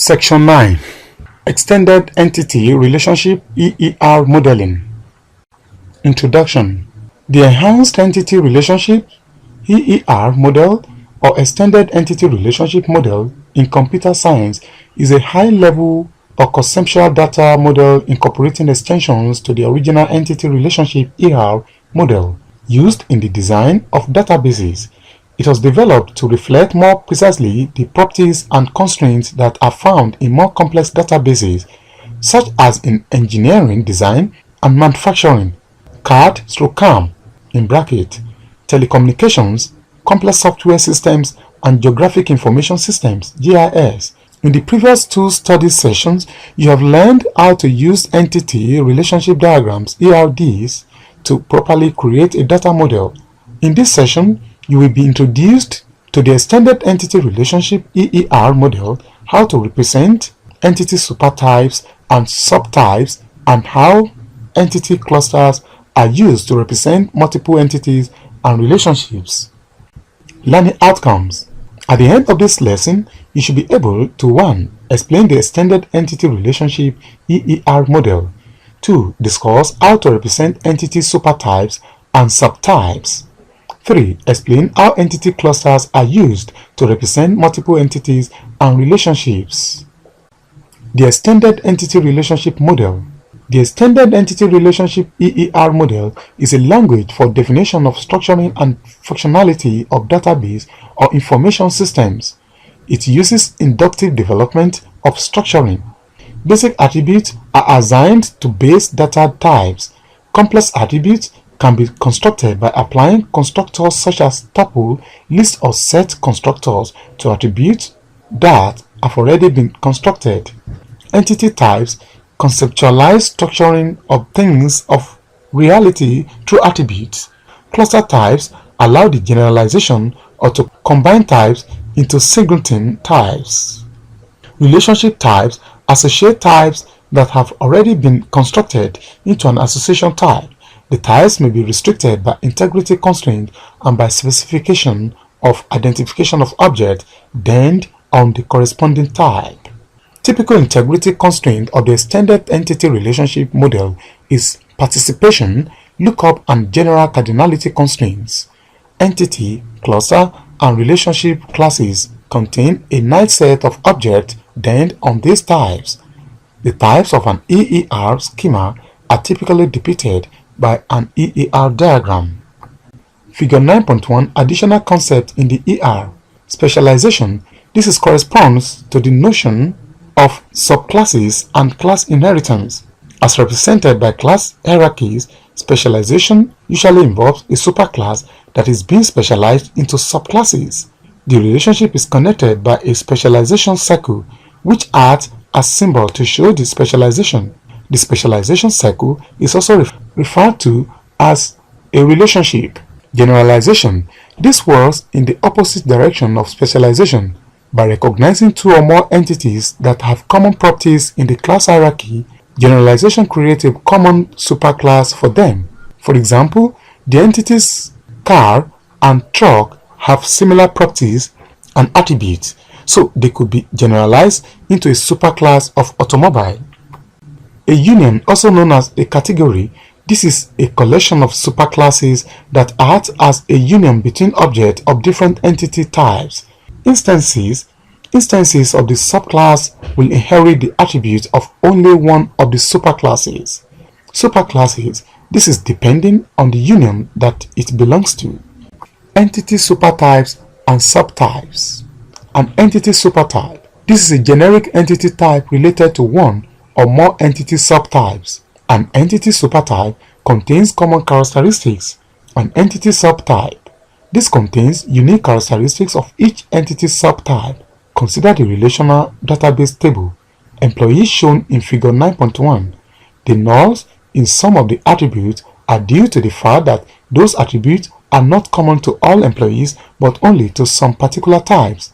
Section 9. Extended Entity Relationship EER Modeling. Introduction. The Enhanced Entity Relationship EER model or Extended Entity Relationship model in computer science is a high-level or conceptual data model incorporating extensions to the original entity relationship ER model used in the design of databases. It was developed to reflect more precisely the properties and constraints that are found in more complex databases, such as in engineering design and manufacturing, CAD/CAM in bracket, telecommunications, complex software systems, and geographic information systems (GIS). In the previous two study sessions, you have learned how to use entity relationship diagrams (ERDs) to properly create a data model. In this session, you will be introduced to the Extended Entity Relationship EER model, how to represent entity supertypes and subtypes, and how entity clusters are used to represent multiple entities and relationships. Learning outcomes. At the end of this lesson, you should be able to 1. Explain the Extended Entity Relationship EER model. 2. Discuss how to represent entity supertypes and subtypes. 3. Explain how entity clusters are used to represent multiple entities and relationships. The Extended Entity Relationship Model. The Extended Entity Relationship EER model is a language for definition of structuring and functionality of database or information systems. It uses inductive development of structuring. Basic attributes are assigned to base data types. Complex attributes can be constructed by applying constructors such as tuple, list, or set constructors to attributes that have already been constructed. Entity types conceptualize structuring of things of reality through attributes. Cluster types allow the generalization or to combine types into singleton types. Relationship types associate types that have already been constructed into an association type. The types may be restricted by integrity constraint and by specification of identification of object then on the corresponding type. Typical integrity constraint of the Extended Entity Relationship model is participation, lookup, and general cardinality constraints. Entity, cluster, and relationship classes contain a nice set of objects then on these types. The types of an EER schema are typically depicted by an EER diagram. Figure 9.1 Additional concept in the ER. Specialization. This corresponds to the notion of subclasses and class inheritance. As represented by class hierarchies, specialization usually involves a superclass that is being specialized into subclasses. The relationship is connected by a specialization circle, which acts as symbol to show the specialization. The specialization circle is also referred to as a relationship. Generalization. This works in the opposite direction of specialization. By recognizing two or more entities that have common properties in the class hierarchy, generalization creates a common superclass for them. For example, the entities car and truck have similar properties and attributes, so they could be generalized into a superclass of automobile. A union, also known as a category, this is a collection of superclasses that act as a union between objects of different entity types. Instances of the subclass will inherit the attributes of only one of the superclasses. Superclasses, this is depending on the union that it belongs to. Entity supertypes and subtypes. An entity supertype. This is a generic entity type related to one or more entity subtypes. An entity supertype contains common characteristics. An entity subtype. This contains unique characteristics of each entity subtype. Consider the relational database table. Employees shown in figure 9.1. The nulls in some of the attributes are due to the fact that those attributes are not common to all employees but only to some particular types.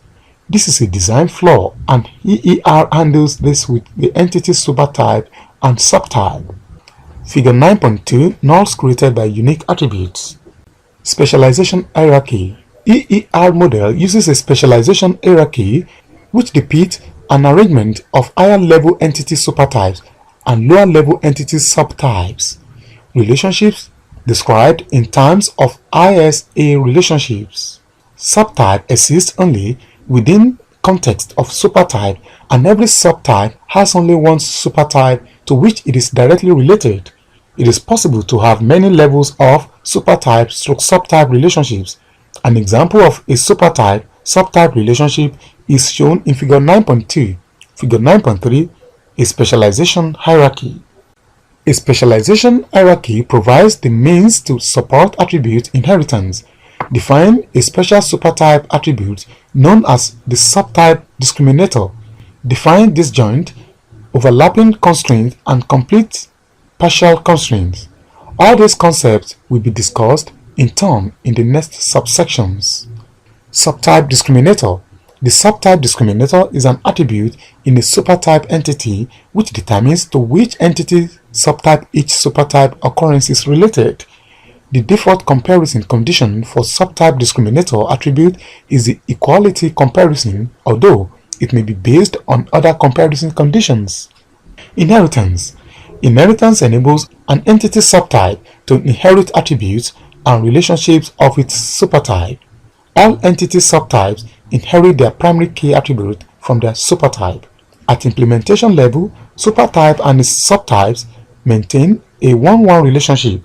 This is a design flaw, and EER handles this with the entity supertype and subtype. Figure 9.2 Nulls created by unique attributes. Specialization hierarchy. EER model uses a specialization hierarchy which depicts an arrangement of higher level entity supertypes and lower level entity subtypes. Relationships described in terms of ISA relationships. Subtype exists only within context of supertype, and every subtype has only one supertype to which it is directly related. It is possible to have many levels of supertype/subtype relationships. An example of a supertype-subtype relationship is shown in Figure 9.2. Figure 9.3, a specialization hierarchy. A specialization hierarchy provides the means to support attribute inheritance. Define a special supertype attribute known as the subtype discriminator. Define disjoint, overlapping constraint, and complete partial constraints. All these concepts will be discussed in turn in the next subsections. Subtype discriminator. The subtype discriminator is an attribute in a supertype entity which determines to which entity subtype each supertype occurrence is related. The default comparison condition for subtype discriminator attribute is the equality comparison, although it may be based on other comparison conditions. Inheritance. Inheritance enables an entity subtype to inherit attributes and relationships of its supertype. All entity subtypes inherit their primary key attribute from their supertype. At implementation level, supertype and its subtypes maintain a one-one relationship.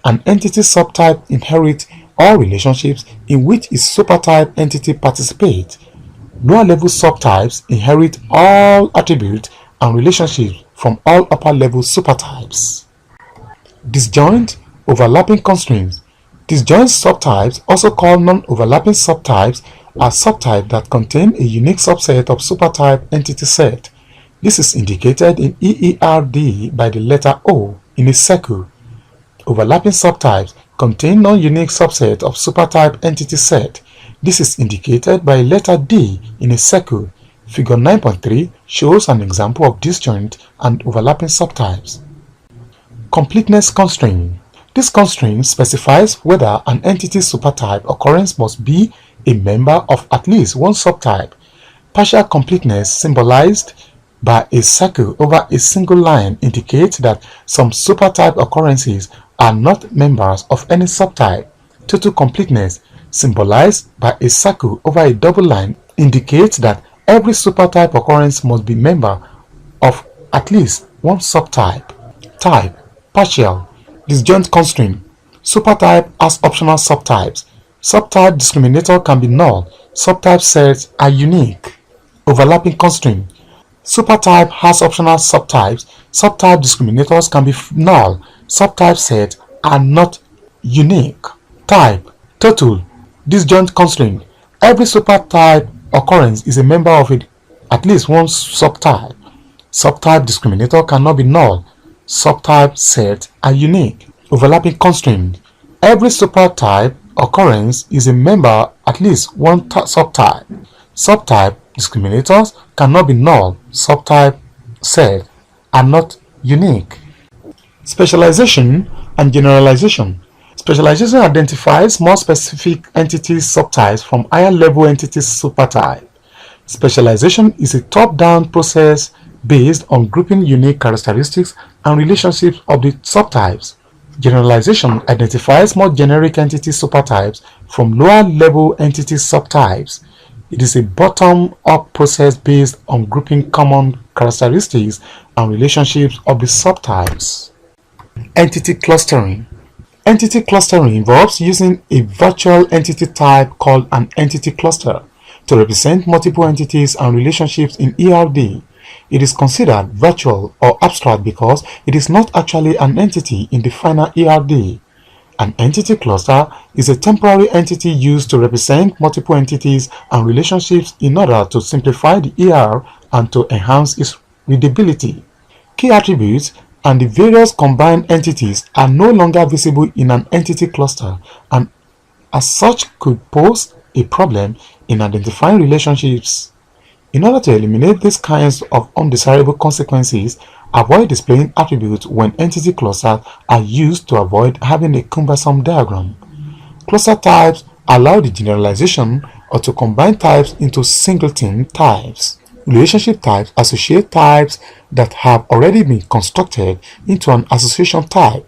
An entity subtype inherits all relationships in which its supertype entity participates. Lower-level subtypes inherit all attributes and relationships from all upper-level supertypes. Disjoint overlapping constraints. Disjoint subtypes, also called non-overlapping subtypes, are subtypes that contain a unique subset of supertype entity set. This is indicated in EERD by the letter O in a circle. Overlapping subtypes contain non-unique subset of supertype entity set. This is indicated by a letter D in a circle. Figure 9.3 shows an example of disjoint and overlapping subtypes. Completeness constraint. This constraint specifies whether an entity supertype occurrence must be a member of at least one subtype. Partial completeness, symbolized by a circle over a single line, indicates that some supertype occurrences are not members of any subtype. Total completeness, symbolized by a circle over a double line, indicates that every supertype occurrence must be member of at least one subtype. Type. Partial. Disjoint constraint. Supertype has optional subtypes. Subtype discriminator can be null. Subtype sets are unique. Overlapping constraint. Supertype has optional subtypes. Subtype discriminators can be null. Subtype sets are not unique. Type. Total. Disjoint constraint. Every supertype occurrence is a member of at least one subtype. Subtype discriminator cannot be null. Subtype sets are unique. Overlapping constraint. Every supertype occurrence is a member at least one subtype. Subtype discriminators cannot be null. Subtype sets are not unique. Specialization and generalization. Specialization identifies more specific entity subtypes from higher level entity supertype. Specialization is a top-down process based on grouping unique characteristics and relationships of the subtypes. Generalization identifies more generic entity supertypes from lower level entity subtypes. It is a bottom-up process based on grouping common characteristics and relationships of the subtypes. Entity clustering. Entity clustering involves using a virtual entity type called an entity cluster to represent multiple entities and relationships in ERD. It is considered virtual or abstract because it is not actually an entity in the final ERD. An entity cluster is a temporary entity used to represent multiple entities and relationships in order to simplify the ER and to enhance its readability. Key attributes and the various combined entities are no longer visible in an entity cluster and as such could pose a problem in identifying relationships. In order to eliminate these kinds of undesirable consequences, avoid displaying attributes when entity clusters are used to avoid having a cumbersome diagram. Cluster types allow the generalization or to combine types into singleton types. Relationship types associate types that have already been constructed into an association type.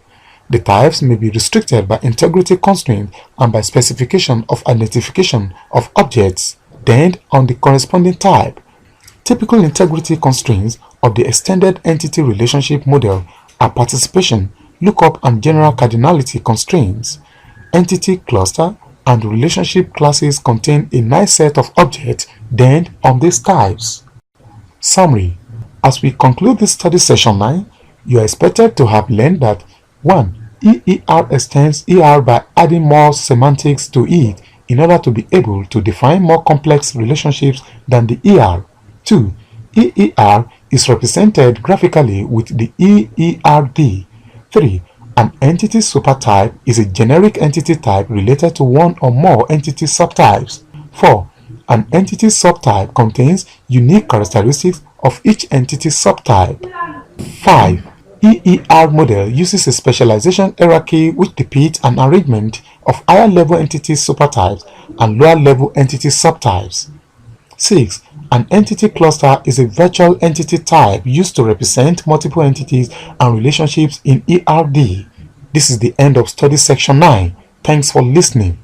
The types may be restricted by integrity constraints and by specification of identification of objects, then on the corresponding type. Typical integrity constraints of the extended entity relationship model are participation, lookup, and general cardinality constraints. Entity cluster and relationship classes contain a nice set of objects then on these types. Summary: as we conclude this study session 9, you are expected to have learned that 1. EER extends ER by adding more semantics to it in order to be able to define more complex relationships than the ER. 2. EER is represented graphically with the EERD. 3. An entity supertype is a generic entity type related to one or more entity subtypes. 4. An entity subtype contains unique characteristics of each entity subtype. 5. EER model uses a specialization hierarchy which depicts an arrangement of higher level entity supertypes and lower level entity subtypes. 6. An entity cluster is a virtual entity type used to represent multiple entities and relationships in ERD. This is the end of study section 9. Thanks for listening.